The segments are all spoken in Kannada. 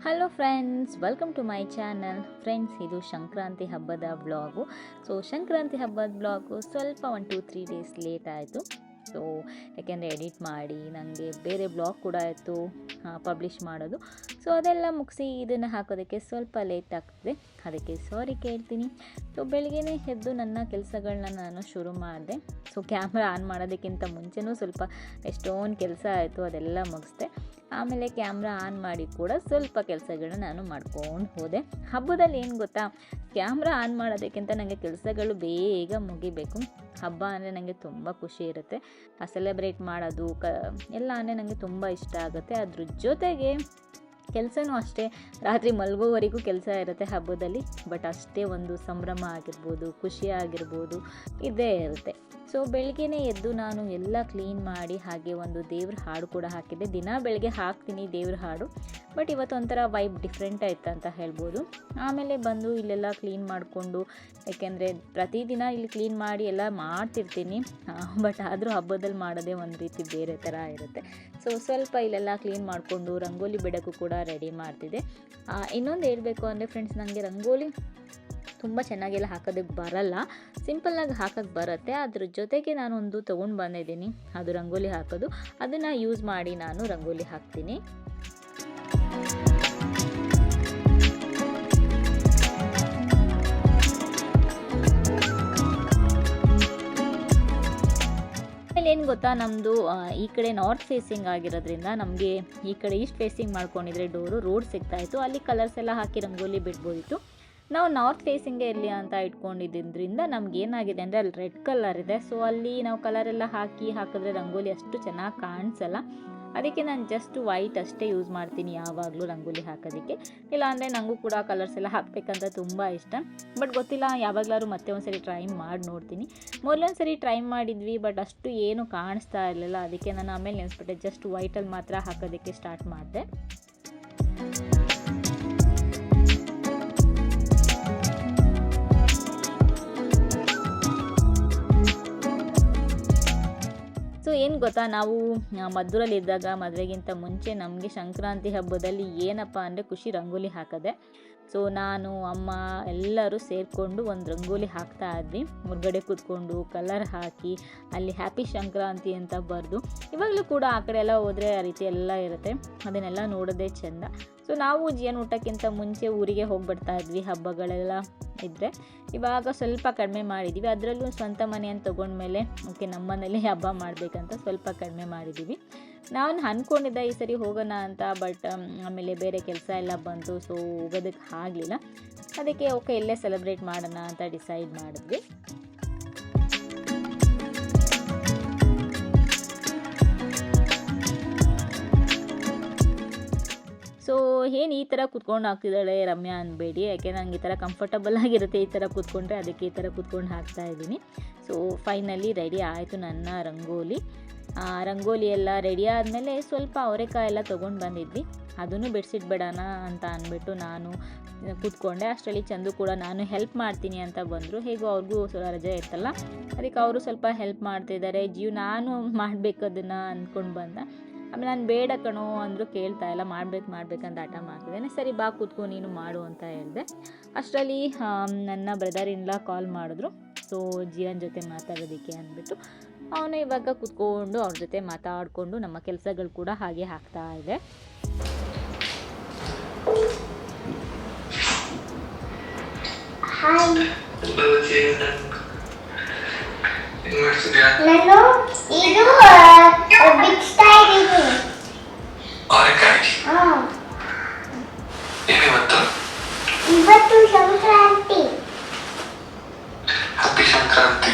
Hello friends, welcome to my channel. Friends, ಇದು ಸಂಕ್ರಾಂತಿ ಹಬ್ಬದ ಬ್ಲಾಗು. ಸಂಕ್ರಾಂತಿ ಹಬ್ಬದ ಬ್ಲಾಗು ಸ್ವಲ್ಪ 1-2-3 ಡೇಸ್ ಲೇಟ್ ಆಯಿತು. ಯಾಕೆಂದರೆ ಎಡಿಟ್ ಮಾಡಿ ನನಗೆ ಬೇರೆ ಬ್ಲಾಗ್ ಕೂಡ ಆಯಿತು ಪಬ್ಲಿಷ್ ಮಾಡೋದು. ಅದೆಲ್ಲ ಮುಗಿಸಿ ಇದನ್ನು ಹಾಕೋದಕ್ಕೆ ಸ್ವಲ್ಪ ಲೇಟ್ ಆಗ್ತದೆ, ಅದಕ್ಕೆ ಸಾರಿ ಕೇಳ್ತೀನಿ. ಬೆಳಗ್ಗೆನೇ ಎದ್ದು ನನ್ನ ಕೆಲಸಗಳನ್ನ ನಾನು ಶುರು ಮಾಡಿದೆ. ಕ್ಯಾಮ್ರಾ ಆನ್ ಮಾಡೋದಕ್ಕಿಂತ ಮುಂಚೆನೂ ಸ್ವಲ್ಪ ಎಷ್ಟೊಂದು ಕೆಲಸ ಆಯಿತು, ಅದೆಲ್ಲ ಮುಗಿಸ್ದೆ. ಆಮೇಲೆ ಕ್ಯಾಮ್ರಾ ಆನ್ ಮಾಡಿ ಕೂಡ ಸ್ವಲ್ಪ ಕೆಲಸಗಳನ್ನ ನಾನು ಮಾಡ್ಕೊಂಡು ಹೋದೆ. ಹಬ್ಬದಲ್ಲಿ ಏನು ಗೊತ್ತಾ, ಕ್ಯಾಮ್ರಾ ಆನ್ ಮಾಡೋದಕ್ಕಿಂತ ನನಗೆ ಕೆಲಸಗಳು ಬೇಗ ಮುಗಿಬೇಕು. ಹಬ್ಬ ಅಂದರೆ ನನಗೆ ತುಂಬ ಖುಷಿ ಇರುತ್ತೆ. ಸೆಲೆಬ್ರೇಟ್ ಮಾಡೋದು ಎಲ್ಲ ಅಂದರೆ ನನಗೆ ತುಂಬ ಇಷ್ಟ ಆಗುತ್ತೆ. ಅದ್ರ ಜೊತೆಗೆ ಕೆಲಸನೂ ಅಷ್ಟೇ, ರಾತ್ರಿ ಮಲಗೋವರೆಗೂ ಕೆಲಸ ಇರುತ್ತೆ ಹಬ್ಬದಲ್ಲಿ. ಬಟ್ ಅಷ್ಟೇ ಒಂದು ಸಂಭ್ರಮ ಆಗಿರ್ಬೋದು, ಖುಷಿ ಆಗಿರ್ಬೋದು ಇದೇ ಇರುತ್ತೆ. ಬೆಳಗ್ಗೆನೇ ಎದ್ದು ನಾನು ಎಲ್ಲ ಕ್ಲೀನ್ ಮಾಡಿ ಹಾಗೆ ಒಂದು ದೇವ್ರ ಹಾಡು ಕೂಡ ಹಾಕಿದ್ದೆ. ದಿನ ಬೆಳಗ್ಗೆ ಹಾಕ್ತೀನಿ ದೇವ್ರ ಹಾಡು, ಬಟ್ ಇವತ್ತೊಂಥರ ವೈಬ್ ಡಿಫ್ರೆಂಟ್ ಆಯ್ತು ಅಂತ ಹೇಳ್ಬೋದು. ಆಮೇಲೆ ಬಂದು ಇಲ್ಲೆಲ್ಲ ಕ್ಲೀನ್ ಮಾಡಿಕೊಂಡು, ಯಾಕೆಂದರೆ ಪ್ರತಿದಿನ ಇಲ್ಲಿ ಕ್ಲೀನ್ ಮಾಡಿ ಎಲ್ಲ ಮಾಡ್ತಿರ್ತೀನಿ, ಬಟ್ ಆದರೂ ಹಬ್ಬದಲ್ಲಿ ಮಾಡೋದೇ ಒಂದು ರೀತಿ ಬೇರೆ ಥರ ಇರುತ್ತೆ. ಸ್ವಲ್ಪ ಇಲ್ಲೆಲ್ಲ ಕ್ಲೀನ್ ಮಾಡಿಕೊಂಡು ರಂಗೋಲಿ ಬಿಡೋಕ್ಕೂ ಕೂಡ ರೆಡಿ ಮಾಡ್ತಿದ್ದೆ. ಇನ್ನೊಂದು ಹೇಳಬೇಕು ಅಂದರೆ ಫ್ರೆಂಡ್ಸ್, ನನಗೆ ರಂಗೋಲಿ ತುಂಬ ಚೆನ್ನಾಗೆಲ್ಲ ಹಾಕೋದಕ್ಕೆ ಬರಲ್ಲ, ಸಿಂಪಲ್ಲಾಗಿ ಹಾಕೋಕ್ಕೆ ಬರುತ್ತೆ. ಅದ್ರ ಜೊತೆಗೆ ನಾನೊಂದು ತೊಗೊಂಡು ಬಂದಿದ್ದೀನಿ, ಅದು ರಂಗೋಲಿ ಹಾಕೋದು. ಅದನ್ನು ಯೂಸ್ ಮಾಡಿ ನಾನು ರಂಗೋಲಿ ಹಾಕ್ತೀನಿ. ಏನು ಗೊತ್ತಾ, ನಮ್ಮದು ಈ ಕಡೆ ನಾರ್ತ್ ಫೇಸಿಂಗ್ ಆಗಿರೋದ್ರಿಂದ ನಮಗೆ ಈ ಕಡೆ ಈಸ್ಟ್ ಫೇಸಿಂಗ್ ಮಾಡ್ಕೊಂಡಿದ್ರೆ ಡೋರು ರೋಡ್ ಸಿಗ್ತಾಯಿತ್ತು, ಅಲ್ಲಿ ಕಲರ್ಸ್ ಎಲ್ಲ ಹಾಕಿ ರಂಗೋಲಿ ಬಿಡ್ಬೋದಿತ್ತು. ನಾವು ನಾರ್ತ್ ಫೇಸಿಂಗೇ ಇರಲಿ ಅಂತ ಇಟ್ಕೊಂಡಿದ್ದರಿಂದ ನಮ್ಗೆ ಏನಾಗಿದೆ ಅಂದರೆ ಅಲ್ಲಿ ರೆಡ್ ಕಲರ್ ಇದೆ. ಅಲ್ಲಿ ನಾವು ಕಲರೆಲ್ಲ ಹಾಕಿದ್ರೆ ರಂಗೋಲಿ ಅಷ್ಟು ಚೆನ್ನಾಗಿ ಕಾಣಿಸಲ್ಲ. ಅದಕ್ಕೆ ನಾನು ಜಸ್ಟ್ ವೈಟ್ ಅಷ್ಟೇ ಯೂಸ್ ಮಾಡ್ತೀನಿ ಯಾವಾಗಲೂ ರಂಗೋಲಿ ಹಾಕೋದಕ್ಕೆ. ಇಲ್ಲಾಂದರೆ ನನಗೂ ಕೂಡ ಕಲರ್ಸ್ ಎಲ್ಲ ಹಾಕಬೇಕಂತ ತುಂಬ ಇಷ್ಟ, ಬಟ್ ಗೊತ್ತಿಲ್ಲ, ಯಾವಾಗಲಾದ್ರು ಮತ್ತೆ ಒಂದು ಸರಿ ಟ್ರೈ ಮಾಡಿ ನೋಡ್ತೀನಿ. ಮೊದಲೊಂದು ಸರಿ ಟ್ರೈ ಮಾಡಿದ್ವಿ, ಬಟ್ ಅಷ್ಟು ಏನು ಕಾಣಿಸ್ತಾ ಇರಲಿಲ್ಲ. ಅದಕ್ಕೆ ನಾನು ಆಮೇಲೆ ನೆನೆಸ್ಬಿಟ್ಟೆ, ಜಸ್ಟ್ ವೈಟಲ್ಲಿ ಮಾತ್ರ ಹಾಕೋದಕ್ಕೆ ಸ್ಟಾರ್ಟ್ ಮಾಡಿದೆ. ಏನು ಗೊತ್ತಾ, ನಾವು ಮದ್ದೂರಲ್ಲಿದ್ದಾಗ ಮದುವೆಗಿಂತ ಮುಂಚೆ ನಮಗೆ ಸಂಕ್ರಾಂತಿ ಹಬ್ಬದಲ್ಲಿ ಏನಪ್ಪ ಅಂದರೆ ಖುಷಿ ರಂಗೋಲಿ ಹಾಕೋದೆ. ನಾನು ಅಮ್ಮ ಎಲ್ಲರೂ ಸೇರಿಕೊಂಡು ಒಂದು ರಂಗೋಲಿ ಹಾಕ್ತಾ ಇದ್ವಿ. ಹೊರಗಡೆ ಕೂತ್ಕೊಂಡು ಕಲರ್ ಹಾಕಿ ಅಲ್ಲಿ ಹ್ಯಾಪಿ ಸಂಕ್ರಾಂತಿ ಅಂತ ಬರೆದು, ಇವಾಗಲೂ ಕೂಡ ಆ ಕಡೆ ಎಲ್ಲ ಹೋದರೆ ಆ ರೀತಿ ಎಲ್ಲ ಇರುತ್ತೆ, ಅದನ್ನೆಲ್ಲ ನೋಡೋದೇ ಚೆಂದ. ನಾವು ಜೀವನ ಊಟಕ್ಕಿಂತ ಮುಂಚೆ ಊರಿಗೆ ಹೋಗ್ಬಿಡ್ತಾ ಇದ್ವಿ ಹಬ್ಬಗಳೆಲ್ಲ ಇದ್ದರೆ. ಇವಾಗ ಸ್ವಲ್ಪ ಕಡಿಮೆ ಮಾಡಿದ್ದೀವಿ, ಅದರಲ್ಲೂ ಸ್ವಂತ ಮನೆಯನ್ನು ತೊಗೊಂಡ್ಮೇಲೆ ಓಕೆ ನಮ್ಮ ಮನೇಲಿ ಹಬ್ಬ ಮಾಡಬೇಕಂತ ಸ್ವಲ್ಪ ಕಡಿಮೆ ಮಾಡಿದ್ದೀವಿ. ನಾನು ಅಂದ್ಕೊಂಡಿದ್ದೆ ಈ ಸರಿ ಹೋಗೋಣ ಅಂತ, ಬಟ್ ಆಮೇಲೆ ಬೇರೆ ಕೆಲಸ ಎಲ್ಲ ಬಂತು, ಹೋಗೋದಕ್ಕೆ ಆಗಲಿಲ್ಲ. ಅದಕ್ಕೆ ಓಕೆ ಇಲ್ಲೇ ಸೆಲೆಬ್ರೇಟ್ ಮಾಡೋಣ ಅಂತ ಡಿಸೈಡ್ ಮಾಡಿದ್ವಿ. ಏನು ಈ ಥರ ಕೂತ್ಕೊಂಡು ಹಾಕ್ತಿದ್ದಾಳೆ ರಮ್ಯಾ ಅನ್ಬೇಡಿ, ಯಾಕೆ ನನಗೆ ಈ ಥರ ಕಂಫರ್ಟಬಲ್ ಆಗಿರುತ್ತೆ ಈ ಥರ ಕೂತ್ಕೊಂಡ್ರೆ, ಅದಕ್ಕೆ ಈ ಥರ ಕೂತ್ಕೊಂಡು ಹಾಕ್ತಾ ಇದ್ದೀನಿ. ಫೈನಲಿ ರೆಡಿ ಆಯಿತು ನನ್ನ ರಂಗೋಲಿ. ರಂಗೋಲಿ ಎಲ್ಲ ರೆಡಿ ಆದಮೇಲೆ ಸ್ವಲ್ಪ ಅವರೆಕಾಯಿ ಎಲ್ಲ ತೊಗೊಂಡು ಬಂದಿದ್ವಿ, ಅದನ್ನು ಬಿಡಿಸಿಟ್ಬಿಡೋಣ ಅಂತ ಅಂದ್ಬಿಟ್ಟು ನಾನು ಕೂತ್ಕೊಂಡೆ. ಅಷ್ಟರಲ್ಲಿ ಚಂದು ಕೂಡ ನಾನು ಹೆಲ್ಪ್ ಮಾಡ್ತೀನಿ ಅಂತ ಬಂದರು. ಹೇಗೋ ಅವ್ರಿಗೂ ರಜೆ ಇರ್ತಲ್ಲ, ಅದಕ್ಕೆ ಅವರು ಸ್ವಲ್ಪ ಹೆಲ್ಪ್ ಮಾಡ್ತಿದ್ದಾರೆ. ನಾನು ಮಾಡಬೇಕು ಅದನ್ನು ಅಂದ್ಕೊಂಡು ಬಂದ. ಆಮೇಲೆ ನಾನು ಬೇಡ ಕಣೋ ಅಂದರೂ ಕೇಳ್ತಾ ಇಲ್ಲ, ಮಾಡ್ಬೇಕಂತ ಆಟ ಮಾಡ್ತಿದ್ದೇನೆ. ಸರಿ ಬಾ ಕೂತ್ಕೊ ನೀನು ಮಾಡು ಅಂತ ಹೇಳಿದೆ. ಅಷ್ಟರಲ್ಲಿ ನನ್ನ ಬ್ರದರ್ ಇನ್ಲಾ ಕಾಲ್ ಮಾಡಿದ್ರು, ಜೀವನ್ ಜೊತೆ ಮಾತಾಡೋದಕ್ಕೆ ಅಂದ್ಬಿಟ್ಟು ಅವನು ಇವಾಗ ಕೂತ್ಕೊಂಡು ಅವ್ರ ಜೊತೆ ಮಾತಾಡಿಕೊಂಡು ನಮ್ಮ ಕೆಲಸಗಳು ಕೂಡ ಹಾಗೆ ಆಗ್ತಾ ಇದೆ. ಇವತ್ತು ಸಂಕ್ರಾಂತಿ. ಹ್ಯಾಪಿ ಸಂಕ್ರಾಂತಿ.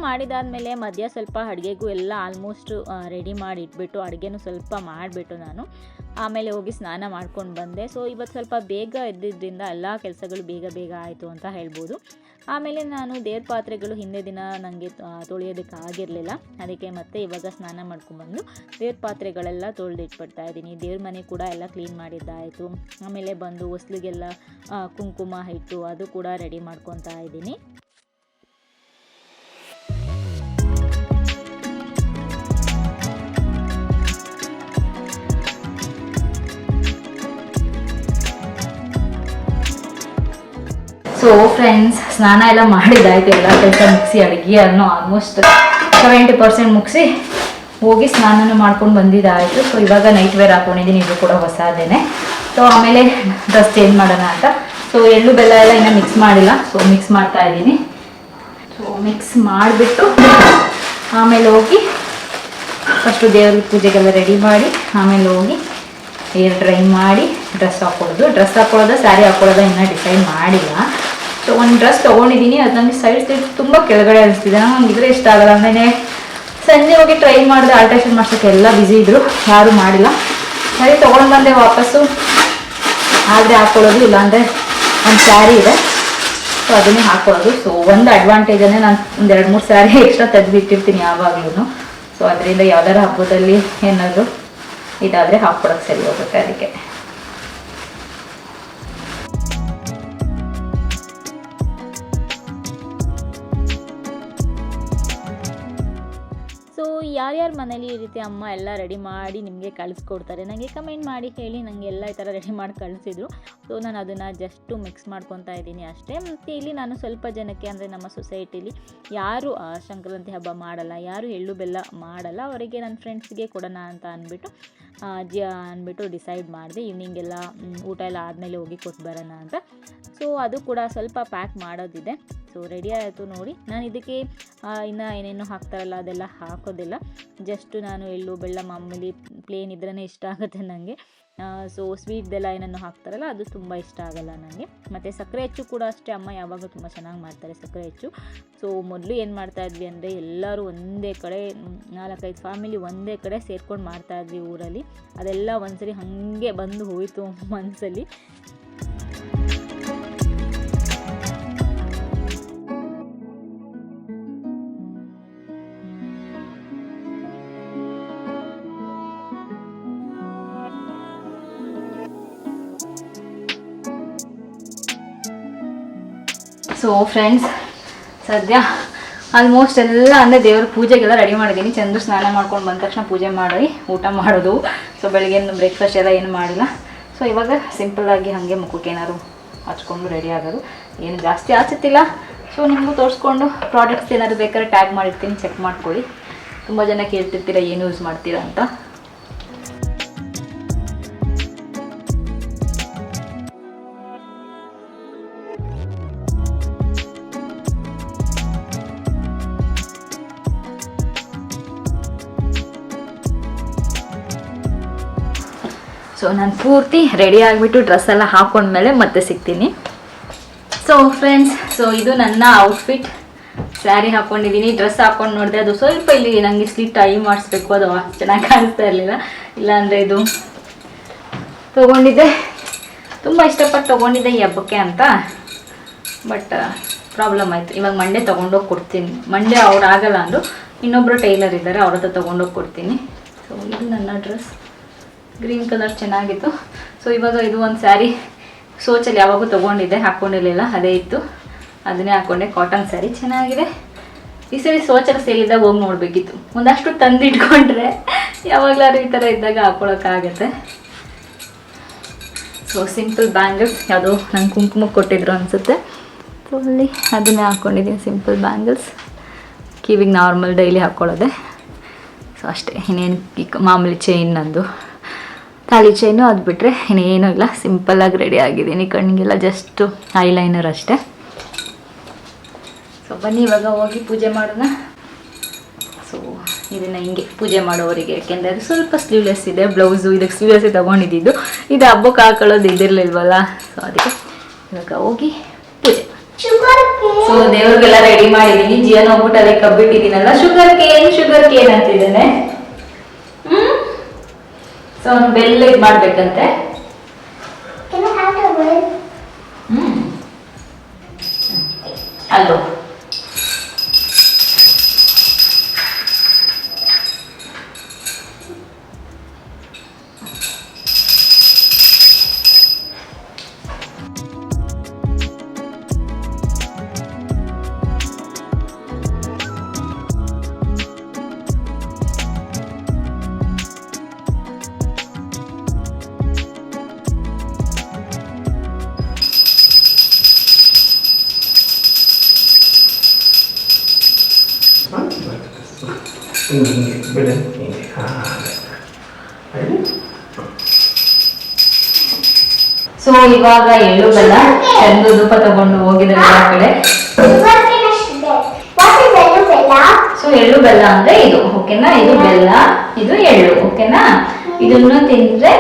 ಮಾಡಿದಾದಮೇಲೆ ಮಧ್ಯ ಸ್ವಲ್ಪ ಅಡುಗೆಗೂ ಎಲ್ಲ ಆಲ್ಮೋಸ್ಟ್ ರೆಡಿ ಮಾಡಿ ಇಟ್ಬಿಟ್ಟು ಅಡುಗೆನೂ ಸ್ವಲ್ಪ ಮಾಡಿಬಿಟ್ಟು ನಾನು ಆಮೇಲೆ ಹೋಗಿ ಸ್ನಾನ ಮಾಡ್ಕೊಂಡು ಬಂದೆ. ಸೊ ಇವತ್ತು ಸ್ವಲ್ಪ ಬೇಗ ಎದ್ದಿದ್ದರಿಂದ ಎಲ್ಲ ಕೆಲಸಗಳು ಬೇಗ ಬೇಗ ಆಯಿತು ಅಂತ ಹೇಳ್ಬೋದು. ಆಮೇಲೆ ನಾನು ದೇವ್ರ ಪಾತ್ರೆಗಳು ಹಿಂದೆ ದಿನ ನನಗೆ ತೊಳೆಯೋದಕ್ಕೆ ಆಗಿರಲಿಲ್ಲ, ಅದಕ್ಕೆ ಮತ್ತೆ ಇವಾಗ ಸ್ನಾನ ಮಾಡ್ಕೊಂಡ್ಬಂದು ದೇವ್ರ ಪಾತ್ರೆಗಳೆಲ್ಲ ತೊಳೆದಿಟ್ಬಿಡ್ತಾ ಇದ್ದೀನಿ. ದೇವ್ರ ಮನೆ ಕೂಡ ಎಲ್ಲ ಕ್ಲೀನ್ ಮಾಡಿದ್ದಾಯಿತು. ಆಮೇಲೆ ಬಂದು ಹೊಸ್ಲಿಗೆಲ್ಲ ಕುಂಕುಮ ಇಟ್ಟು ಅದು ಕೂಡ ರೆಡಿ ಮಾಡ್ಕೊತಾ ಇದ್ದೀನಿ. ಸೊ ಫ್ರೆಂಡ್ಸ್, ಸ್ನಾನ ಎಲ್ಲ ಮಾಡಿದ್ದಾಯಿತು, ಎಲ್ಲ ಕೆಲಸ ಮುಗಿಸಿ ಅಡುಗೆಯನ್ನು ಆಲ್ಮೋಸ್ಟ್ 70% ಮುಗಿಸಿ ಹೋಗಿ ಸ್ನಾನನೂ ಮಾಡ್ಕೊಂಡು ಬಂದಿದ್ದಾಯಿತು. ಸೊ ಇವಾಗ ನೈಟ್ ವೇರ್ ಹಾಕ್ಕೊಂಡಿದ್ದೀನಿ, ಇದು ಕೂಡ ಹೊಸದೇನೆ. ಸೊ ಆಮೇಲೆ ಡ್ರೆಸ್ ಚೇಂಜ್ ಮಾಡೋಣ ಅಂತ. ಸೊ ಎಳ್ಳು ಬೆಲ್ಲ ಎಲ್ಲ ಇನ್ನೂ ಮಿಕ್ಸ್ ಮಾಡಿಲ್ಲ, ಸೊ ಮಿಕ್ಸ್ ಮಾಡ್ತಾ ಇದ್ದೀನಿ. ಸೊ ಮಿಕ್ಸ್ ಮಾಡಿಬಿಟ್ಟು ಆಮೇಲೆ ಹೋಗಿ ಫಸ್ಟು ದೇವ್ರ ಪೂಜೆಗೆಲ್ಲ ರೆಡಿ ಮಾಡಿ ಆಮೇಲೆ ಹೋಗಿ ಹೇರ್ ಡ್ರೈ ಮಾಡಿ ಡ್ರೆಸ್ ಹಾಕ್ಕೊಳ್ಳೋದು ಸ್ಯಾರಿ ಹಾಕ್ಕೊಳ್ಳೋದು ಇನ್ನೂ ಡಿಸೈಡ್ ಮಾಡಿಲ್ಲ. ಸೊ ಒಂದು ಡ್ರೆಸ್ ತೊಗೊಂಡಿದ್ದೀನಿ, ಅದು ನನಗೆ ಸೈಡ್ ತುಂಬ ಕೆಳಗಡೆ ಅನಿಸ್ತಿದೆ, ನಂಗೆ ಇದ್ರೆ ಇಷ್ಟ ಆಗಲ್ಲ. ಅಂದರೆ ಸಂಜೆ ಹೋಗಿ ಟ್ರೈ ಮಾಡಿದೆ, ಆಲ್ಟ್ರೇಷನ್ ಮಾಡ್ಸೋಕ್ಕೆ ಎಲ್ಲ ಬ್ಯುಸಿ ಇದ್ದರು, ಯಾರೂ ಮಾಡಿಲ್ಲ. ಸರಿ ತೊಗೊಂಡು ಬಂದೆ ವಾಪಸ್ಸು, ಆದರೆ ಹಾಕ್ಕೊಳ್ಳೋದು, ಇಲ್ಲಾಂದರೆ ಒಂದು ಸ್ಯಾರಿ ಇದೆ, ಸೊ ಅದನ್ನೇ ಹಾಕ್ಕೊಳ್ಳೋದು. ಸೊ ಒಂದು ಅಡ್ವಾಂಟೇಜನ್ನೇ ನಾನು ಒಂದು 2-3 ಸ್ಯಾರಿ ಎಕ್ಸ್ಟ್ರಾ ತೆಗೆದಿಟ್ಟಿರ್ತೀನಿ ಯಾವಾಗಲೂ. ಸೊ ಅದರಿಂದ ಯಾವ್ದಾರ ಹಬ್ಬದಲ್ಲಿ ಏನಾದರೂ ಇದಾದರೆ ಹಾಕ್ಕೊಳಕ್ಕೆ ಸರಿ ಹೋಗುತ್ತೆ ಅದಕ್ಕೆ. ಸೊ ಯಾರ್ಯಾರ ಮನೇಲಿ ಈ ರೀತಿ ಅಮ್ಮ ಎಲ್ಲ ರೆಡಿ ಮಾಡಿ ನಿಮಗೆ ಕಳಿಸ್ಕೊಡ್ತಾರೆ, ನನಗೆ ಕಮೆಂಟ್ ಮಾಡಿ ಹೇಳಿ. ನನಗೆ ಎಲ್ಲ ಈ ಥರ ರೆಡಿ ಮಾಡಿ ಕಳಿಸಿದ್ರು. ಸೊ ನಾನು ಅದನ್ನು ಜಸ್ಟು ಮಿಕ್ಸ್ ಮಾಡ್ಕೊತಾ ಇದ್ದೀನಿ ಅಷ್ಟೇ. ಮತ್ತು ಇಲ್ಲಿ ನಾನು ಸ್ವಲ್ಪ ಜನಕ್ಕೆ, ಅಂದರೆ ನಮ್ಮ ಸೊಸೈಟಿಲಿ ಯಾರು ಸಂಕ್ರಾಂತಿ ಹಬ್ಬ ಮಾಡಲ್ಲ, ಯಾರು ಎಳ್ಳು ಬೆಲ್ಲ ಮಾಡಲ್ಲ, ಅವರಿಗೆ ನನ್ನ ಫ್ರೆಂಡ್ಸ್ಗೆ ಕೊಡೋಣ ಅಂತ ಅಂದ್ಬಿಟ್ಟು ಡಿಸೈಡ್ ಮಾಡಿದೆ. ಈವ್ನಿಂಗೆಲ್ಲ ಊಟ ಎಲ್ಲ ಆದಮೇಲೆ ಹೋಗಿ ಕೊಟ್ಟು ಬರೋಣ ಅಂತ. ಸೊ ಅದು ಕೂಡ ಸ್ವಲ್ಪ ಪ್ಯಾಕ್ ಮಾಡೋದಿದೆ. ಸೊ ರೆಡಿ ಆಯಿತು ನೋಡಿ. ನಾನು ಇದಕ್ಕೆ ಇನ್ನು ಏನೇನು ಹಾಕ್ತಾರಲ್ಲ ಅದೆಲ್ಲ ಹಾಕೋದಿಲ್ಲ, ಜಸ್ಟು ನಾನು ಎಳ್ಳು ಬೆಲ್ಲ ಮಾಮೂಲಿ ಪ್ಲೇನ್ ಇದ್ರೇ ಇಷ್ಟ ಆಗುತ್ತೆ ನನಗೆ. ಸೊ ಸ್ವೀಟ್ದೆಲ್ಲ ಏನೇನು ಹಾಕ್ತಾರಲ್ಲ ಅದು ತುಂಬ ಇಷ್ಟ ಆಗಲ್ಲ ನನಗೆ. ಮತ್ತು ಸಕ್ಕರೆ ಹೆಚ್ಚು ಕೂಡ ಅಷ್ಟೇ, ಅಮ್ಮ ಯಾವಾಗಲೂ ತುಂಬ ಚೆನ್ನಾಗಿ ಮಾಡ್ತಾರೆ ಸಕ್ಕರೆ ಹೆಚ್ಚು. ಸೊ ಮೊದಲು ಏನು ಮಾಡ್ತಾಯಿದ್ವಿ ಅಂದರೆ ಎಲ್ಲರೂ ಒಂದೇ ಕಡೆ 4-5 ಫ್ಯಾಮಿಲಿ ಒಂದೇ ಕಡೆ ಸೇರ್ಕೊಂಡು ಮಾಡ್ತಾಯಿದ್ವಿ ಊರಲ್ಲಿ. ಅದೆಲ್ಲ ಒಂದ್ಸರಿ ಹಾಗೆ ಬಂದು ಹೋಯಿತು ಮನಸ್ಸಲ್ಲಿ. ಸೊ ಫ್ರೆಂಡ್ಸ್, ಸದ್ಯ ಆಲ್ಮೋಸ್ಟ್ ಎಲ್ಲ ಅಂದರೆ ದೇವ್ರ ಪೂಜೆಗೆಲ್ಲ ರೆಡಿ ಮಾಡಿದ್ದೀನಿ. ಚಂದ್ರು ಸ್ನಾನ ಮಾಡ್ಕೊಂಡು ಬಂದ ತಕ್ಷಣ ಪೂಜೆ ಮಾಡಿ ಊಟ ಮಾಡೋದು. ಸೊ ಬೆಳಗ್ಗೆ ಬ್ರೇಕ್ಫಾಸ್ಟ್ ಎಲ್ಲ ಏನು ಮಾಡಿಲ್ಲ. ಸೊ ಇವಾಗ ಸಿಂಪಲ್ಲಾಗಿ ಹಾಗೆ ಮುಖಕ್ಕೆ ಏನಾದ್ರು ಹಚ್ಕೊಂಡು ರೆಡಿ ಆಗೋದು, ಏನು ಜಾಸ್ತಿ ಆಚುತ್ತಿಲ್ಲ. ಸೊ ನಿಮಗೂ ತೋರಿಸ್ಕೊಂಡು ಪ್ರಾಡಕ್ಟ್ಸ್ ಏನಾದ್ರು ಬೇಕಾದ್ರೆ ಟ್ಯಾಗ್ ಮಾಡಿರ್ತೀನಿ, ಚೆಕ್ ಮಾಡ್ಕೊಳ್ಳಿ. ತುಂಬ ಜನ ಕೇಳ್ತಿರ್ತೀರ ಏನು ಯೂಸ್ ಮಾಡ್ತೀರಾ ಅಂತ. ಸೊ ನಾನು ಪೂರ್ತಿ ರೆಡಿ ಆಗಿಬಿಟ್ಟು ಡ್ರೆಸ್ ಎಲ್ಲ ಹಾಕ್ಕೊಂಡ್ಮೇಲೆ ಮತ್ತೆ ಸಿಗ್ತೀನಿ. ಸೊ ಫ್ರೆಂಡ್ಸ್, ಸೊ ಇದು ನನ್ನ ಔಟ್ಫಿಟ್. ಸ್ಯಾರಿ ಹಾಕ್ಕೊಂಡಿದ್ದೀನಿ, ಡ್ರೆಸ್ ಹಾಕ್ಕೊಂಡು ನೋಡಿದೆ, ಅದು ಸ್ವಲ್ಪ ಇಲ್ಲಿ ನನಗೆ ಸ್ಲೀಟ್ ಟೈ ಮಾಡಿಸ್ಬೇಕು, ಅದು ಚೆನ್ನಾಗಿ ಕಾಣಿಸ್ತಾ ಇರಲಿಲ್ಲ. ಇಲ್ಲಾಂದರೆ ಇದು ತೊಗೊಂಡಿದ್ದೆ, ತುಂಬ ಇಷ್ಟಪಟ್ಟು ತೊಗೊಂಡಿದ್ದೆ ಈ ಹಬ್ಬಕ್ಕೆ ಅಂತ. ಬಟ್ ಪ್ರಾಬ್ಲಮ್ ಆಯಿತು. ಇವಾಗ ಮಂಡೇ ತೊಗೊಂಡೋಗಿ ಕೊಡ್ತೀನಿ. ಮಂಡೇ ಅವ್ರು ಆಗಲ್ಲ ಅಂದರು, ಇನ್ನೊಬ್ಬರು ಟೈಲರ್ ಇದ್ದಾರೆ, ಅವ್ರ ಹತ್ರ ತೊಗೊಂಡೋಗಿ ಕೊಡ್ತೀನಿ. ಸೊ ಇದು ನನ್ನ ಡ್ರೆಸ್, ಗ್ರೀನ್ ಕಲರ್ ಚೆನ್ನಾಗಿತ್ತು. ಸೊ ಇವಾಗ ಇದು ಒಂದು ಸ್ಯಾರಿ ಸೋಚಲ್ಲಿ ಯಾವಾಗೂ ತೊಗೊಂಡಿದ್ದೆ, ಹಾಕ್ಕೊಂಡಿರಲಿಲ್ಲ, ಅದೇ ಇತ್ತು, ಅದನ್ನೇ ಹಾಕ್ಕೊಂಡೆ. ಕಾಟನ್ ಸ್ಯಾರಿ ಚೆನ್ನಾಗಿದೆ. ಈ ಸರಿ ಸೋಚಲ್ಲಿ ಸೇರಿದಾಗ ಹೋಗಿ ನೋಡಬೇಕಿತ್ತು, ಒಂದಷ್ಟು ತಂದಿಟ್ಕೊಂಡ್ರೆ ಯಾವಾಗಲಾದ್ರೂ ಈ ಥರ ಇದ್ದಾಗ ಹಾಕ್ಕೊಳಕ್ಕಾಗತ್ತೆ. ಸೊ ಸಿಂಪಲ್ ಬ್ಯಾಂಗಲ್ಸ್, ಯಾವುದೋ ನಂಗೆ ಕುಂಕುಮಕ್ಕೆ ಕೊಟ್ಟಿದ್ರು ಅನಿಸುತ್ತೆ. ಸೊ ಅಲ್ಲಿ ಅದನ್ನೇ ಹಾಕ್ಕೊಂಡಿದ್ದೀನಿ, ಸಿಂಪಲ್ ಬ್ಯಾಂಗಲ್ಸ್. ಕಿವಿಗೆ ನಾರ್ಮಲ್ ಡೈಲಿ ಹಾಕ್ಕೊಳ್ಳೋದೆ. ಸೊ ಅಷ್ಟೇ, ಇನ್ನೇನು ಮಾಮೂಲಿ ಚೈನ್, ನಂದು ತಾಳಿ ಚೈನು, ಅದು ಬಿಟ್ಟರೆ ಇನ್ನೇನೂ ಇಲ್ಲ. ಸಿಂಪಲ್ಲಾಗಿ ರೆಡಿ ಆಗಿದ್ದೀನಿ. ಕಣ್ಣಿಗೆಲ್ಲ ಜಸ್ಟು ಐಲೈನರ್ ಅಷ್ಟೇ. ಸೊ ಬನ್ನಿ ಇವಾಗ ಹೋಗಿ ಪೂಜೆ ಮಾಡೋಣ. ಸೊ ಇದನ್ನು ಹಿಂಗೆ ಪೂಜೆ ಮಾಡೋವರಿಗೆ, ಯಾಕೆಂದರೆ ಅದು ಸ್ವಲ್ಪ ಸ್ಲೀವ್ಲೆಸ್ ಇದೆ ಬ್ಲೌಸು, ಇದಕ್ಕೆ ಸ್ಲೀವ್ಲೆಸ್ಸೇ ತೊಗೊಂಡಿದ್ದು. ಇದು ಹಬ್ಬಕ್ಕೆ ಹಾಕೊಳ್ಳೋದು ಇದಿರಲಿಲ್ವಲ್ಲ, ಸೊ ಅದಕ್ಕೆ ಇವಾಗ ಹೋಗಿ ಪೂಜೆ. Sugar cake. ಸೊ ದೇವ್ರಿಗೆಲ್ಲ ರೆಡಿ ಮಾಡಿದೀನಿ. ಜಿಯನ್ ಹೋಗ್ಬಿಟ್ಟು ಅದಕ್ಕೆ ಕಬ್ಬಿಟ್ಟಿದ್ದೀನಲ್ಲ, ಶುಗರ್ ಕೇನ್ ಅಂತಿದ್ದೇನೆ. ಸೊ ಅವ್ನು ಬೆಲ್ಲ ಇದು ಮಾಡ್ಬೇಕಂತೆ. Can I have the word? ಅಲ್ಲೋ ಬಿಡು. ಸೊ ಇವಾಗ ಎಳ್ಳು ಬೆಲ್ಲ ಚಂದು ಧೂಪ ತಗೊಂಡು ಹೋಗಿದ್ದಾರೆ ಆ ಕಡೆ. Sugar cane is there. What is yellow bella? So ಎಳ್ಳು ಬೆಲ್ಲ ಅಂದ್ರೆ ಇದು, ಓಕೆನಾ? ಇದು ಬೆಲ್ಲ, ಇದು ಎಳ್ಳು, ಓಕೆನಾ? ಇದನ್ನು ತಿಂದ್ರೆ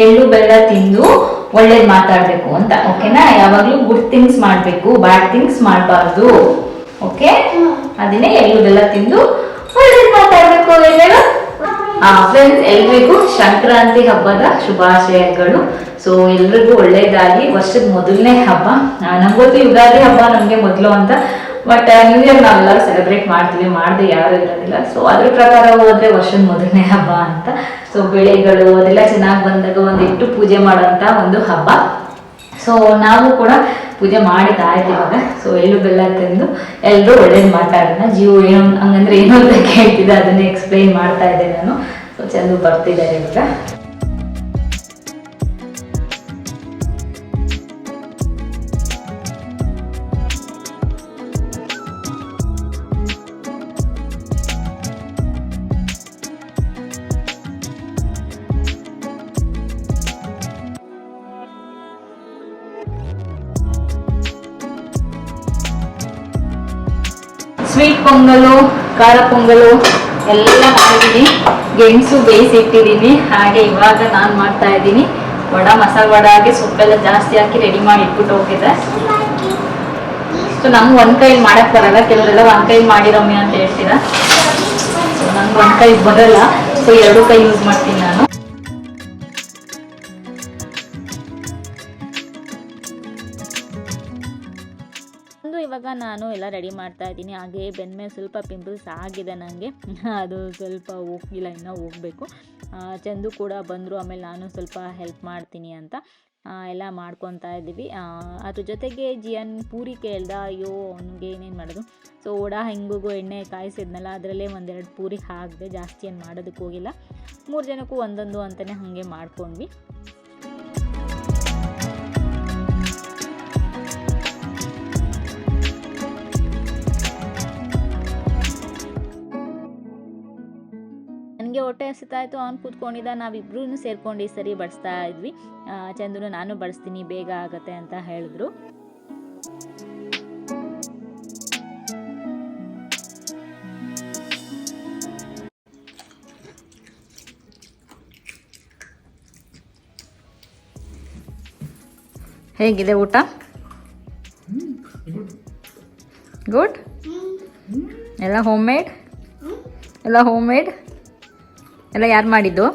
ಎಳ್ಳು ಬೆಲ್ಲ ತಿಂದು ಒಳ್ಳೇದ್ ಮಾತಾಡ್ಬೇಕು ಅಂತ, ಓಕೆನಾ? ಯಾವಾಗ್ಲೂ ಗುಡ್ ಥಿಂಗ್ಸ್ ಮಾಡ್ಬೇಕು, ಬ್ಯಾಡ್ ಥಿಂಗ್ಸ್ ಮಾಡಬಾರ್ದು, ಓಕೆ? ಅದನ್ನೇ ಎಳ್ಳು ಬೆಲ್ಲ ತಿಂದು ಒಳ್ಳೇದ್ ಮಾತಾಡ್ಬೇಕು. ಎಲ್ಲರೂ ಫ್ರೆಂಡ್ಸ್, ಎಲ್ರಿಗೂ ಸಂಕ್ರಾಂತಿ ಹಬ್ಬದ ಶುಭಾಶಯಗಳು. ಸೊ ಎಲ್ರಿಗೂ ಒಳ್ಳೇದಾಗಿ. ವರ್ಷದ ಮೊದಲನೇ ಹಬ್ಬ, ನಮ್ಗೊತ್ತು ಯುಗಾದಿ ಹಬ್ಬ ನಮ್ಗೆ ಮೊದಲು ಅಂತ, ಬಟ್ ನ್ಯೂ ಇಯರ್ ನಾವೆಲ್ಲರೂ ಸೆಲೆಬ್ರೇಟ್ ಮಾಡ್ತೀವಿ, ಮಾಡದೆ ಯಾರು ಇರೋದಿಲ್ಲ. ಸೊ ಅದ್ರ ಪ್ರಕಾರ ಹೋದ್ರೆ ವರ್ಷದ ಮೊದಲನೇ ಹಬ್ಬ ಅಂತ. ಸೊ ಬೆಳೆಗಳು ಅದೆಲ್ಲ ಚೆನ್ನಾಗಿ ಬಂದಾಗ ಒಂದಿಟ್ಟು ಪೂಜೆ ಮಾಡೋಂಥ ಒಂದು ಹಬ್ಬ. ಸೊ ನಾವು ಕೂಡ ಪೂಜೆ ಮಾಡಿದಾಯ್ತು ಇವಾಗ. ಸೊ ಎಳ್ಳು ಬೆಲ್ಲ ತಿಂದು ಎಲ್ಲರೂ ಒಳ್ಳೇದು ಮಾತಾಡೋಣ. ಜೀವ ಏನು ಹಂಗಂದ್ರೆ ಏನು ಅಂತ ಕೇಳ್ತಿದ್ದೆ, ಅದನ್ನೇ ಎಕ್ಸ್ಪ್ಲೈನ್ ಮಾಡ್ತಾ ಇದ್ದೆ ನಾನು. ಸೊ ಚಂದು ಬರ್ತಿದ್ದಾರೆ ಇವಾಗ. ಸ್ವೀಟ್ ಪೊಂಗಲು, ಖಾರ ಪೊಂಗಲು ಎಲ್ಲ ಮಾಡಿದ್ದೀನಿ. ಗೆಣಸು ಬೇಯಿಸಿಟ್ಟಿದ್ದೀನಿ. ಹಾಗೆ ಇವಾಗ ನಾನು ಮಾಡ್ತಾ ಇದ್ದೀನಿ ಮಸಾಲೆ ವಡಾಗೆ ಸೊಪ್ಪೆಲ್ಲ ಜಾಸ್ತಿ ಹಾಕಿ ರೆಡಿ ಮಾಡಿ ಇಟ್ಬಿಟ್ಟು ಹೋಗಿದ್ದೆ. ಸೊ ನಮ್ಗೆ ಒಂದು ಕೈ ಮಾಡಕ್ ಬರಲ್ಲ, ಕೆಲವರೆಲ್ಲ ಒಂದು ಕೈ ಮಾಡಿರಮ್ಮಿ ಅಂತ ಹೇಳ್ತೀರಾ. ಸೊ ನಂಗೆ ಒಂದು ಕೈ ಬರಲ್ಲ, ಸೊ 2 ಕೈ ಯೂಸ್ ಮಾಡ್ತೀನಿ ನಾನು. ಇವಾಗ ನಾನು ಎಲ್ಲ ರೆಡಿ ಮಾಡ್ತಾ ಇದ್ದೀನಿ. ಹಾಗೆ ಬೆನ್ನ ಮೇಲೆ ಸ್ವಲ್ಪ ಪಿಂಪಲ್ಸ್ ಆಗಿದೆ ನನಗೆ, ಅದು ಸ್ವಲ್ಪ ಹೋಗಿಲ್ಲ, ಇನ್ನೂ ಹೋಗಬೇಕು. ಚಂದು ಕೂಡ ಬಂದರು, ಆಮೇಲೆ ನಾನು ಸ್ವಲ್ಪ ಹೆಲ್ಪ್ ಮಾಡ್ತೀನಿ ಅಂತ ಎಲ್ಲ ಮಾಡ್ಕೊತಾ ಇದ್ದೀವಿ. ಅದ್ರ ಜೊತೆಗೆ ಜಿಯನ್ ಪೂರಿ ಕೇಳ್ದ. ಅಯ್ಯೋ ಅವನಿಗೆ ಏನೇನು ಮಾಡೋದು. ಸೊ ವಡ ಹಿಂಗಿಗೂ ಎಣ್ಣೆ ಕಾಯಿಸಿದ್ನಲ್ಲ, ಅದರಲ್ಲೇ 1-2 ಪೂರಿ ಹಾಕಿದೆ, ಜಾಸ್ತಿ ಏನು ಮಾಡೋದಕ್ಕೆ ಹೋಗಿಲ್ಲ. 3 ಜನಕ್ಕೂ ಒಂದೊಂದು ಅಂತಲೇ ಹಾಗೆ ಮಾಡ್ಕೊಂಡ್ವಿ. ನನಗೆ ಹೊಟ್ಟೆ ಹಸಿತಾಯಿತು, ಅವ್ನು ಕೂತ್ಕೊಂಡಿದ್ದ. ನಾವಿಬ್ರೂ ಸೇರ್ಕೊಂಡು ಈ ಸರಿ ಬಡಿಸ್ತಾ ಇದ್ವಿ. ಚಂದನು ನಾನು ಬಡಿಸ್ತೀನಿ, ಬೇಗ ಆಗತ್ತೆ ಅಂತ ಹೇಳಿದ್ರು. ಹೇಗಿದೆ ಊಟ? ಗುಡ್. ಎಲ್ಲ ಹೋಮ್ ಮೇಡ್? ಎಲ್ಲ ಯಾರು ಮಾಡಿದ್ದು?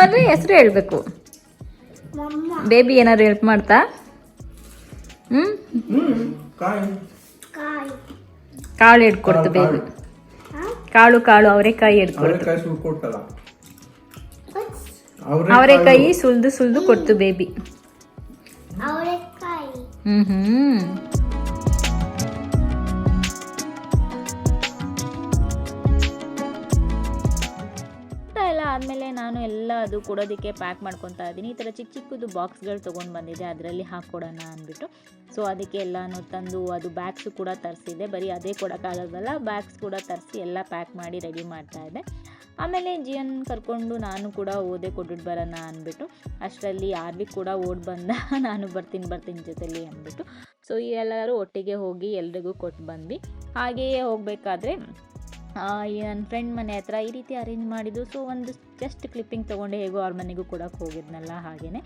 ಅಂದರೆ ಹೆಸರು ಹೇಳಬೇಕು. ಬೇಬಿ ಏನಾದ್ರು ಹೆಲ್ಪ್ ಮಾಡ್ತಾ? ಕಾಳು ಹಿಡ್ಕೊಡ್ತು ಬೇಬಿ. ಕಾಳು ಅವರೆಕಾಯಿ ಹಿಡ್ಕೊಡ್ತು. ಅವರೆಕಾಯಿ ಸುಲ್ದು ಕೊಡ್ತು ಬೇಬಿ. ಎಲ್ಲ ಆದಮೇಲೆ ನಾನು ಎಲ್ಲ ಅದು ಕೊಡೋದಕ್ಕೆ ಪ್ಯಾಕ್ ಮಾಡ್ಕೊತಾ ಇದ್ದೀನಿ. ಈ ಥರ ಚಿಕ್ಕದು ಬಾಕ್ಸ್ಗಳು ತೊಗೊಂಡು ಬಂದಿದ್ದೆ, ಅದರಲ್ಲಿ ಹಾಕ್ಕೊಡೋಣ ಅಂದ್ಬಿಟ್ಟು. ಸೊ ಅದಕ್ಕೆ ಎಲ್ಲನೂ ತಂದು, ಅದು ಬ್ಯಾಗ್ಸು ಕೂಡ ತರಿಸಿದೆ. ಬರೀ ಅದೇ ಕೊಡೋಕ್ಕಾಗೋದಲ್ಲ, ಬ್ಯಾಗ್ಸ್ ಕೂಡ ತರಿಸಿ ಎಲ್ಲ ಪ್ಯಾಕ್ ಮಾಡಿ ರೆಡಿ ಮಾಡ್ತಾಯಿದ್ದೆ. ಆಮೇಲೆ ಜಿಯನ್ ಕರ್ಕೊಂಡು ನಾನು ಕೂಡ ಓದೆ ಕೊಟ್ಬಿಟ್ಟು ಬರೋಣ ಅಂದ್ಬಿಟ್ಟು. ಅಷ್ಟರಲ್ಲಿ ಆರ್ವಿ ಕೂಡ ಓಡಿ ಬಂದ, ನಾನು ಬರ್ತೀನಿ ಜೊತೆಲಿ ಅಂದ್ಬಿಟ್ಟು. ಸೊ ಎಲ್ಲರೂ ಒಟ್ಟಿಗೆ ಹೋಗಿ ಎಲ್ರಿಗೂ ಕೊಟ್ಟು ಬಂದ್ವಿ. ಹಾಗೆಯೇ ಹೋಗಬೇಕಾದ್ರೆ ನನ್ನ ಫ್ರೆಂಡ್ ಮನೆ ಹತ್ರ ಈ ರೀತಿ ಅರೇಂಜ್ ಮಾಡಿದ್ದು. ಸೊ ಒಂದು ಜಸ್ಟ್ ಕ್ಲಿಪ್ಪಿಂಗ್ ತೊಗೊಂಡು ಹೇಗೋ ಅವ್ರ ಮನೆಗೂ ಕೊಡೋಕೆ ಹೋಗಿದ್ನಲ್ಲ ಹಾಗೆಯೇ.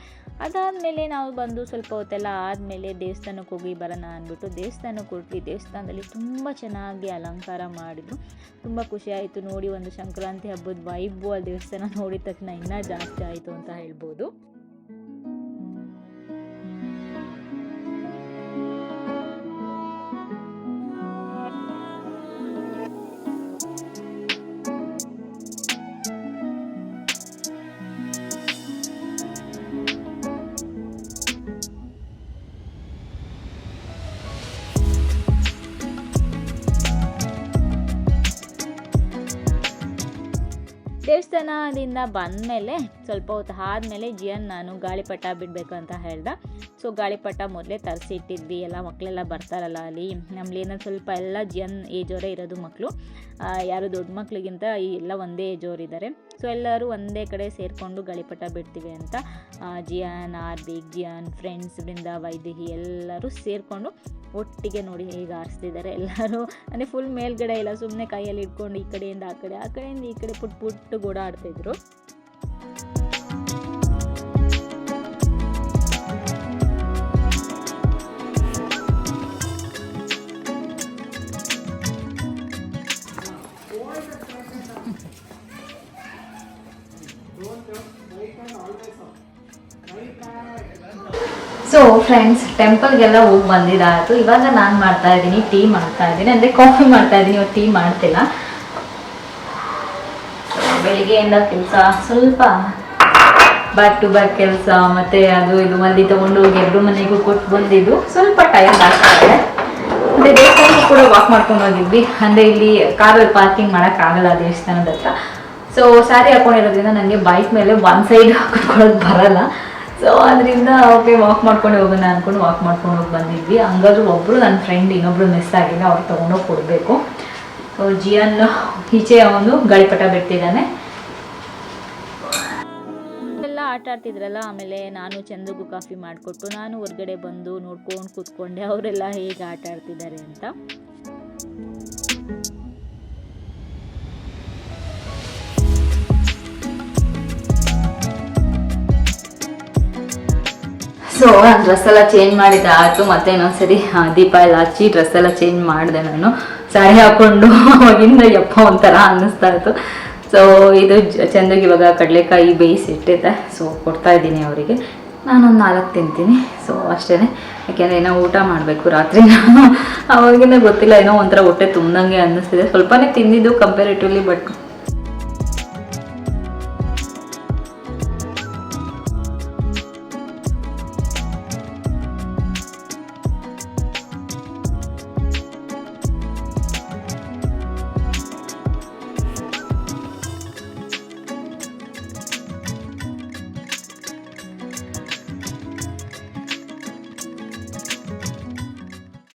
ಅದಾದಮೇಲೆ ನಾವು ಬಂದು ಸ್ವಲ್ಪ ಹೊತ್ತೆಲ್ಲ ಆದಮೇಲೆ ದೇವಸ್ಥಾನಕ್ಕೆ ಹೋಗಿ ಬರೋಣ ಅಂದ್ಬಿಟ್ಟು ದೇವಸ್ಥಾನಕ್ಕೆ ಹೊರಟ್ವಿ. ದೇವಸ್ಥಾನದಲ್ಲಿ ತುಂಬ ಚೆನ್ನಾಗಿ ಅಲಂಕಾರ ಮಾಡಿದ್ರು. ತುಂಬ ಖುಷಿ ಆಯಿತು ನೋಡಿ. ಒಂದು ಸಂಕ್ರಾಂತಿ ಹಬ್ಬದ ವೈಬು ಆ ದೇವಸ್ಥಾನ ನೋಡಿದ ತಕ್ಷಣ ಇನ್ನೂ ಜಾಸ್ತಿ ಆಯಿತು ಅಂತ ಹೇಳ್ಬೋದು. ದೇವಸ್ಥಾನದಿಂದ ಬಂದಮೇಲೆ ಸ್ವಲ್ಪ ಹೊತ್ತು ಆದಮೇಲೆ ಜಿಯನ್ ನಾನು ಗಾಳಿಪಟ ಬಿಡಬೇಕು ಅಂತ ಹೇಳ್ದೆ. ಸೊ ಗಾಳಿಪಟ ಮೊದಲೇ ತರಿಸಿಟ್ಟಿದ್ವಿ. ಎಲ್ಲ ಮಕ್ಕಳೆಲ್ಲ ಬರ್ತಾರಲ್ಲ ಅಲ್ಲಿ ನಮ್ಮಲ್ಲಿ ಏನೋ ಸ್ವಲ್ಪ ಎಲ್ಲ ಜಿಯನ್ ಏಜವರೇ ಇರೋದು ಮಕ್ಕಳು. ಯಾರು ದೊಡ್ಡ ಮಕ್ಕಳಿಗಿಂತ ಎಲ್ಲ ಒಂದೇ ಏಜವರಿದ್ದಾರೆ. ಸೊ ಎಲ್ಲರೂ ಒಂದೇ ಕಡೆ ಸೇರಿಕೊಂಡು ಗಾಳಿಪಟ ಬಿಡ್ತೀವಿ ಅಂತ ಜಿಯನ್, ಹಾರ್ದಿಕ್, ಜಿಯನ್ ಫ್ರೆಂಡ್ಸ್, ಬೃಂದ, ವೈದೇಹಿ ಎಲ್ಲರೂ ಸೇರಿಕೊಂಡು ಒಟ್ಟಿಗೆ ನೋಡಿ ಹೇಗೆ ಆರಿಸ್ತಿದ್ದಾರೆ ಎಲ್ಲರೂ. ಅಂದರೆ ಫುಲ್ ಮೇಲ್ಗಡೆ ಇಲ್ಲ, ಸುಮ್ಮನೆ ಕೈಯಲ್ಲಿ ಇಟ್ಕೊಂಡು ಈ ಕಡೆಯಿಂದ ಆ ಕಡೆ, ಆ ಕಡೆಯಿಂದ ಈ ಕಡೆ ಪುಟ್ಟು ಓಡಾಡ್ತಿದ್ರು. ಸೊ ಫ್ರೆಂಡ್ಸ್, ಟೆಂಪಲ್ಗೆಲ್ಲ ಹೋಗಿ ಬಂದಿದ್ದಾಯಿತು. ಇವಾಗ ನಾನು ಮಾಡ್ತಾಯಿದ್ದೀನಿ, ಟೀ ಮಾಡ್ತಾಯಿದ್ದೀನಿ, ಅಂದರೆ ಕಾಫಿ ಮಾಡ್ತಾಯಿದ್ದೀನಿ, ಇವತ್ತು ಟೀ ಮಾಡ್ತಿಲ್ಲ. ಬೆಳಿಗ್ಗೆಯಿಂದ ಕೆಲಸ ಸ್ವಲ್ಪ ಬ್ಯಾಕ್ ಟು ಬ್ಯಾಕ್ ಕೆಲಸ, ಮತ್ತು ಅದು ಇದು ಮಂದಿ ತೊಗೊಂಡು ಹೋಗಿ ಎಲ್ಲರೂ ಮನೆಗೂ ಕೊಟ್ಟು ಬಂದಿದ್ದು ಸ್ವಲ್ಪ ಟೈಮ್ ಆಗ್ತಾಯಿದೆ. ಮತ್ತು ದೇವಸ್ಥಾನಕ್ಕೂ ಕೂಡ ವಾಕ್ ಮಾಡ್ಕೊಂಡು ಹೋಗಿದ್ವಿ. ಅಂದರೆ ಇಲ್ಲಿ ಕಾರಲ್ಲಿ ಪಾರ್ಕಿಂಗ್ ಮಾಡೋಕ್ಕಾಗಲ್ಲ ದೇವಸ್ಥಾನದ ಹತ್ರ. ಸೊ ಸ್ಯಾರಿ ಹಾಕೊಂಡಿರೋದ್ರಿಂದ ನನಗೆ ಬೈಕ್ ಮೇಲೆ ಒನ್ ಸೈಡ್ ಕುತ್ಕೊಳ್ಳೋದು ಬರಲ್ಲ. ಸೊ ಅದರಿಂದ ಓಕೆ ವಾಕ್ ಮಾಡ್ಕೊಂಡು ಹೋಗೋಣ ಅಂದ್ಕೊಂಡು ವಾಕ್ ಮಾಡ್ಕೊಂಡು ಹೋಗಿ ಬಂದಿದ್ವಿ. ಹಂಗಾದ್ರೂ ಒಬ್ಬರು ನನ್ನ ಫ್ರೆಂಡ್ ಇನ್ನೊಬ್ರು ಮಿಸ್ ಆಗಿಲ್ಲ, ಅವ್ರು ತೊಗೊಂಡೋಗಿ ಕೊಡಬೇಕು. ಸೊ ಜಿಯನ್ ಈಚೆ ಅವನು ಗಾಳಿಪಟ ಬಿಡ್ತಿದ್ದಾನೆ. ಎಲ್ಲ ಆಟ ಆಡ್ತಿದ್ರಲ್ಲ, ಆಮೇಲೆ ನಾನು ಚಂದಗೂ ಕಾಫಿ ಮಾಡಿಕೊಟ್ಟು ನಾನು ಹೊರಗಡೆ ಬಂದು ನೋಡ್ಕೊಂಡು ಕೂತ್ಕೊಂಡೆ ಅವರೆಲ್ಲ ಹೇಗೆ ಆಟ ಆಡ್ತಿದ್ದಾರೆ ಅಂತ. ಸೊ ನಾನು ಡ್ರೆಸ್ ಎಲ್ಲ ಚೇಂಜ್ ಮಾಡಿದ್ದೆ ಆಯಿತು. ಮತ್ತೆ ಇನ್ನೊಂದ್ಸರಿ ದೀಪ ಎಲ್ಲ ಹಚ್ಚಿ ಡ್ರೆಸ್ ಎಲ್ಲ ಚೇಂಜ್ ಮಾಡಿದೆ. ನಾನು ಸ್ಯಾರಿ ಹಾಕ್ಕೊಂಡು ಅವಾಗಿಂದ ಯಪ್ಪ ಒಂಥರ ಅನ್ನಿಸ್ತಾ ಇತ್ತು. ಸೊ ಇದು ಚೆಂದಾಗಿ ಇವಾಗ ಕಡಲೆಕಾಯಿ ಬೇಯಿಸಿಟ್ಟಿದ್ದೆ. ಸೊ ಕೊಡ್ತಾ ಇದ್ದೀನಿ ಅವರಿಗೆ. ನಾನೊಂದು 4 ತಿಂತೀನಿ. ಸೊ ಅಷ್ಟೇ, ಯಾಕೆಂದರೆ ಏನೋ ಊಟ ಮಾಡಬೇಕು ರಾತ್ರಿ. ನಾನು ಅವಾಗಿಂದ ಗೊತ್ತಿಲ್ಲ, ಏನೋ ಒಂಥರ ಹೊಟ್ಟೆ ತುಂಬ್ದಂಗೆ ಅನ್ನಿಸ್ತಿದೆ. ಸ್ವಲ್ಪನೇ ತಿಂದಿದ್ದು ಕಂಪೇರಿಟಿವ್ಲಿ, ಬಟ್